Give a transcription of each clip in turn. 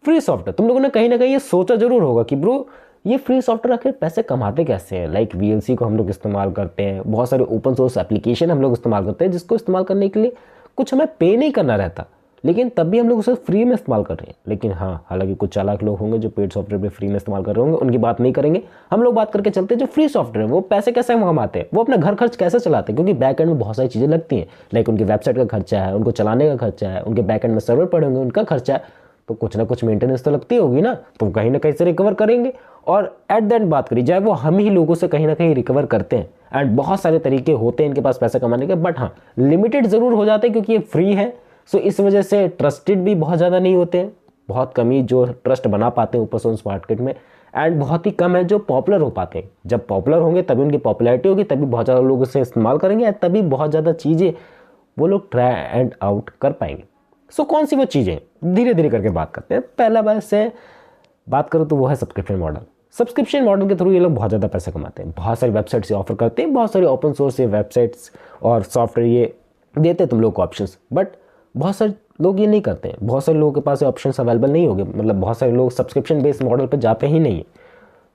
Free software, तुम लोगों ने कहीं ना कहीं ये सोचा जरूर होगा कि ब्रो ये फ्री सॉफ्टवेयर आखिर पैसे कमाते कैसे हैं। लाइक वीएलसी को हम लोग इस्तेमाल करते हैं, बहुत सारे ओपन सोर्स एप्लीकेशन हम लोग इस्तेमाल करते हैं जिसको इस्तेमाल करने के लिए कुछ हमें पे नहीं करना रहता, लेकिन तब भी हम लोग उसे फ्री में इस्तेमाल कर रहे हैं। लेकिन हाँ, हालांकि कुछ चालाक लोग होंगे जो पेड सॉफ्टवेयर पे फ्री में इस्तेमाल कर रहे होंगे, उनकी बात नहीं करेंगे। हम लोग बात करके चलते हैं जो फ्री सॉफ्टवेयर है वो पैसे कैसे कमाते हैं, वो अपना घर खर्च कैसे चलाते हैं, क्योंकि बैक एंड में बहुत सारी चीज़ें लगती हैं। लाइक उनकी वेबसाइट का खर्चा है, उनको चलाने का खर्चा है, उनके बैक एंड में सर्वर पड़े होंगे उनका खर्चा है, तो कुछ ना कुछ मेंटेनेंस तो लगती होगी ना, तो कहीं ना कहीं से रिकवर करेंगे। और एट द एंड बात करी जाए, वो हम ही लोगों से कहीं ना कहीं रिकवर करते हैं। एंड बहुत सारे तरीके होते हैं इनके पास पैसा कमाने के, बट हाँ लिमिटेड ज़रूर हो जाते हैं क्योंकि ये फ्री है। सो इस वजह से ट्रस्टेड भी बहुत ज़्यादा नहीं होते हैं, बहुत कम ही जो ट्रस्ट बना पाते हैं ओपन सोर्स मार्केट में, एंड बहुत ही कम है जो पॉपुलर हो पाते हैं। जब पॉपुलर होंगे तभी उनकी पॉपुलैरिटी होगी, तभी बहुत ज़्यादा लोग उसे इस्तेमाल करेंगे, तभी बहुत ज़्यादा चीज़ें वो लोग ट्राई एंड आउट कर पाएंगे। सो कौन सी वो चीज़ें, धीरे धीरे करके बात करते हैं। पहला बात से बात करूँ तो वो है सब्सक्रिप्शन मॉडल। सब्सक्रिप्शन मॉडल के थ्रू ये लोग बहुत ज़्यादा पैसा कमाते हैं, बहुत सारी वेबसाइट से ऑफर करते हैं, बहुत सारे ओपन सोर्स से वेबसाइट्स और सॉफ्टवेयर ये देते हैं तुम लोग को ऑप्शंस, बट बहुत सारे लोग ये नहीं करते हैं। बहुत सारे लोगों के पास ऑप्शंस अवेलेबल नहीं होंगे, मतलब बहुत सारे लोग सब्सक्रिप्शन बेस्ड मॉडल पर जाते ही नहीं है,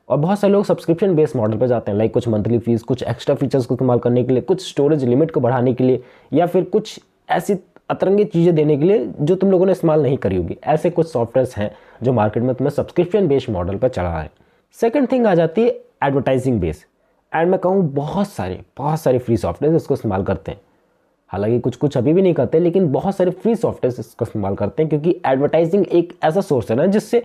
और बहुत सारे लोग सब्सक्रिप्शन बेस्ड मॉडल पर जाते हैं। लाइक कुछ मंथली फीस, कुछ एक्स्ट्रा फीचर्स को इस्तेमाल करने के लिए, कुछ स्टोरेज लिमिट को बढ़ाने के लिए, या फिर कुछ ऐसी अतरंगी चीज़ें देने के लिए जो तुम लोगों ने इस्तेमाल नहीं करी होगी। ऐसे कुछ सॉफ्टवेयर्स हैं जो मार्केट में तुम्हें सब्सक्रिप्शन बेस्ड मॉडल पर चला है। सेकंड थिंग आ जाती है एडवर्टाइजिंग बेस। एंड मैं कहूँ बहुत सारे फ्री सॉफ्टवेयर इसको इस्तेमाल करते हैं, हालांकि कुछ कुछ अभी भी नहीं करते, लेकिन बहुत सारे फ्री सॉफ्टवेयर इसका इस्तेमाल करते हैं क्योंकि एडवर्टाइजिंग एक ऐसा सोर्स है ना जिससे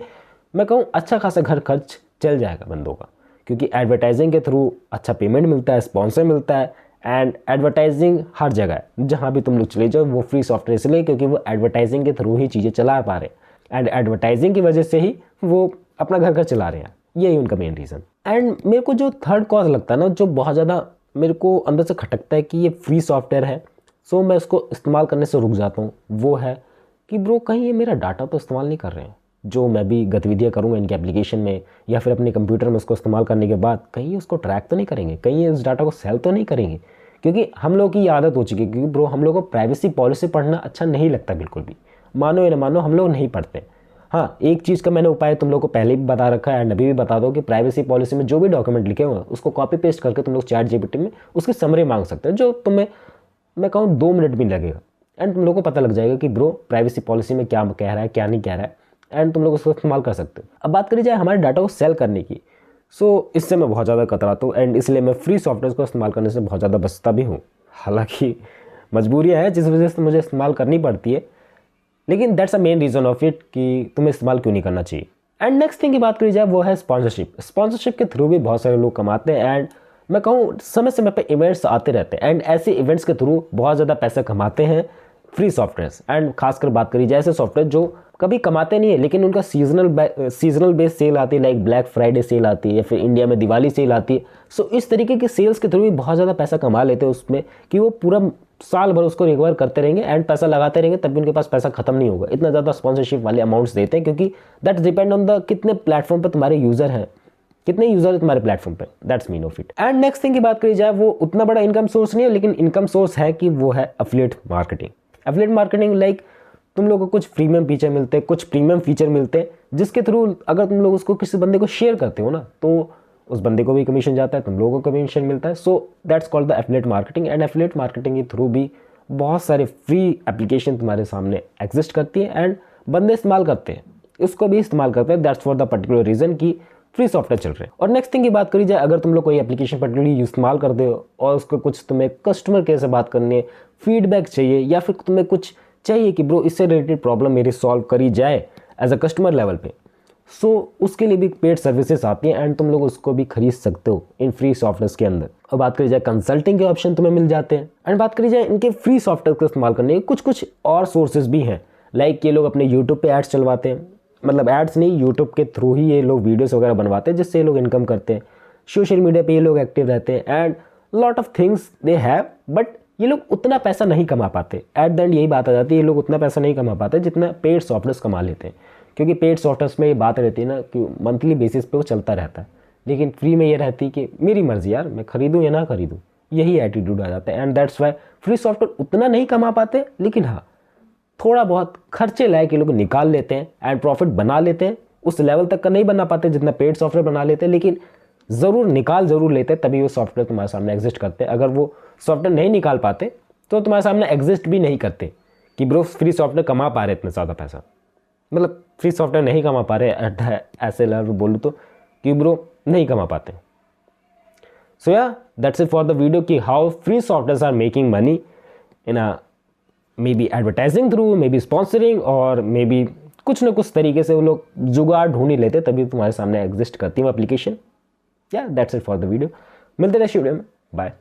मैं कहूँ अच्छा खासा घर खर्च चल जाएगा बंदों का, क्योंकि एडवर्टाइजिंग के थ्रू अच्छा पेमेंट मिलता है, स्पॉन्सर मिलता है। एंड एडवर्टाइजिंग हर जगह है, जहाँ भी तुम लोग चले जाओ वो फ्री सॉफ्टवेयर इसलिए क्योंकि वो एडवर्टाइजिंग के थ्रू ही चीज़ें चला पा रहे हैं, एंड एडवर्टाइजिंग की वजह से ही वो अपना घर घर चला रहे हैं। यही उनका मेन रीज़न। एंड मेरे को जो थर्ड कॉज लगता है ना, जो बहुत ज़्यादा मेरे को अंदर से खटकता है कि ये फ्री सॉफ्टवेयर है, सो मैं इसको इस्तेमाल करने से रुक जाता हूँ, वो है कि ब्रो कहीं ये मेरा डाटा तो इस्तेमाल नहीं कर रहे हैं। जो मैं भी गतिविधियाँ करूँगा इनके एप्लीकेशन में या फिर अपने कंप्यूटर में उसको इस्तेमाल करने के बाद, कहीं उसको ट्रैक तो नहीं करेंगे, कहीं इस डाटा को सेल तो नहीं करेंगे। क्योंकि हम लोग की ये आदत हो चुकी है, क्योंकि ब्रो हम लोग को प्राइवेसी पॉलिसी पढ़ना अच्छा नहीं लगता बिल्कुल भी, मानो या ना मानो हम लोग नहीं पढ़ते। हाँ, एक चीज़ का मैंने उपाय तुम लोग को पहले भी बता रखा है एंड अभी भी बता दो कि प्राइवेसी पॉलिसी में जो भी डॉक्यूमेंट लिखे हुए हैं उसको कॉपी पेस्ट करके तुम लोग चैट जीपीटी में उसकी समरी मांग सकते हो, जो तुम्हें मैं कहूँ 2 मिनट भी लगेगा, एंड तुम लोग को पता लग जाएगा कि ब्रो प्राइवेसी पॉलिसी में क्या कह रहा है क्या नहीं कह रहा है, एंड तुम लोग उसको इस्तेमाल कर सकते हो। अब बात करी जाए हमारे डाटा को सेल करने की, सो इससे मैं बहुत ज़्यादा कतराता हूँ, एंड इसलिए मैं फ्री सॉफ्टवेयर को इस्तेमाल करने से बहुत ज़्यादा बचता भी हूँ। हालांकि मजबूरियाँ हैं जिस वजह से मुझे इस्तेमाल करनी पड़ती है, लेकिन that's a main reason of it कि तुम्हें इस्तेमाल क्यों नहीं करना चाहिए। एंड नेक्स्ट थिंग की बात करी जाए वो है स्पॉन्सरशिप। स्पॉन्सरशिप के थ्रू भी बहुत सारे लोग कमाते हैं, एंड मैं कहूँ समय समय पर इवेंट्स आते रहते हैं, एंड ऐसे इवेंट्स के थ्रू बहुत ज़्यादा पैसा कमाते हैं फ्री सॉफ्टवेयर्स। एंड खासकर बात करी जाए ऐसे सॉफ्टवेयर जो कभी कमाते नहीं है, लेकिन उनका सीजनल बेस सेल आती है, लाइक ब्लैक फ्राइडे सेल आती है या फिर इंडिया में दिवाली सेल आती है। सो इस तरीके के सेल्स के थ्रू भी बहुत ज़्यादा पैसा कमा लेते हैं उसमें, कि वो पूरा साल भर उसको रिकवर करते रहेंगे एंड पैसा लगाते रहेंगे, तब भी उनके पास पैसा खत्म नहीं होगा। इतना ज़्यादा स्पॉन्सरशिप वाले अमाउंट्स देते हैं, क्योंकि दैट डिपेंड ऑन द कितने प्लेटफॉर्म पर तुम्हारे यूज़र हैं, कितने यूज़र है तुम्हारे प्लेटफॉर्म पे, that's mean of it. And next thing की बात करी जाए, वो उतना बड़ा इनकम सोर्स नहीं है, लेकिन इनकम सोर्स है कि वो है affiliate marketing. Affiliate marketing like तुम लोगों को कुछ प्रीमियम फीचर मिलते हैं, कुछ प्रीमियम फीचर मिलते हैं, जिसके थ्रू अगर तुम लोग उसको किसी बंदे को शेयर करते हो ना, तो उस बंदे को भी कमीशन जाता है, तुम लोगों को कमीशन मिलता है। So that's called the affiliate marketing. And affiliate marketing के थ्रू भी बहुत सारे फ्री एप्लीकेशन तुम्हारे सामने एग्जिस्ट करती है, एंड बंदे इस्तेमाल करते हैं, इसको भी इस्तेमाल करते हैं। That's for the particular reason कि फ्री सॉफ्टवेयर चल रहे हैं। और नेक्स्ट थिंग की बात करी जाए, अगर तुम लोग कोई एप्लीकेशन पर्टिकुलरली इस्तेमाल करते हो और उसको कुछ तुम्हें कस्टमर केयर से बात करनी है, फीडबैक चाहिए, या फिर तुम्हें कुछ चाहिए कि ब्रो इससे रिलेटेड प्रॉब्लम मेरी सॉल्व करी जाए एज अ कस्टमर लेवल पे, सो उसके लिए भी पेड सर्विसेज आती हैं, एंड तुम लोग उसको भी खरीद सकते हो इन फ्री सॉफ्टवेयर के अंदर। और बात करी जाए कंसल्टिंग के ऑप्शन तुम्हें मिल जाते हैं। एंड बात करी जाए इनके फ्री सॉफ्टवेयर को इस्तेमाल करने के कुछ और सोर्सेज भी हैं, लाइक ये लोग अपने यूट्यूब पे एड्स चलवाते हैं, मतलब एड्स नहीं, यूट्यूब के थ्रू ही ये लोग वीडियोस वगैरह बनवाते हैं, जिससे ये लोग इनकम करते हैं। सोशल मीडिया पे ये लोग एक्टिव रहते हैं, and lot of things they have, but ये लोग उतना पैसा नहीं कमा पाते। एट द एंड यही बात आ जाती है, ये लोग उतना पैसा नहीं कमा पाते जितना पेड सॉफ्टवेयर कमा लेते हैं, क्योंकि पेड सॉफ्टवेयर में ये बात रहती है ना कि मंथली बेसिस पे वो चलता रहता है, लेकिन फ्री में ये रहती है कि मेरी मर्जी यार, मैं खरीदूँ या ना खरीदूँ, यही एटीट्यूड आ जाता है। And that's why free software उतना नहीं कमा पाते, लेकिन हाँ थोड़ा बहुत खर्चे लायक ये लोग निकाल लेते हैं एंड प्रॉफिट बना लेते हैं। उस लेवल तक का नहीं बना पाते जितना पेड सॉफ्टवेयर बना लेते हैं, लेकिन ज़रूर निकाल ज़रूर लेते हैं, तभी वो सॉफ्टवेयर तुम्हारे सामने एग्जिस्ट करते हैं। अगर वो सॉफ्टवेयर नहीं निकाल पाते तो तुम्हारे सामने एग्जिस्ट भी नहीं करते कि ब्रो फ्री सॉफ्टवेयर कमा पा रहे इतना ज़्यादा पैसा, मतलब फ्री सॉफ्टवेयर नहीं कमा पा रहे ऐसे लेवल बोलूँ तो, कि ब्रो नहीं कमा पाते। सो या that's it for the video कि how free software are making money in a maybe advertising through, maybe sponsoring, और मे बी कुछ ना कुछ तरीके से वो लोग जुगाड़ ढूंढ ही लेते तभी तुम्हारे सामने एग्जिस्ट करती है एप्लीकेशन। या that's it for the video. मिलते हैं नेक्स्ट वीडियो में, बाय।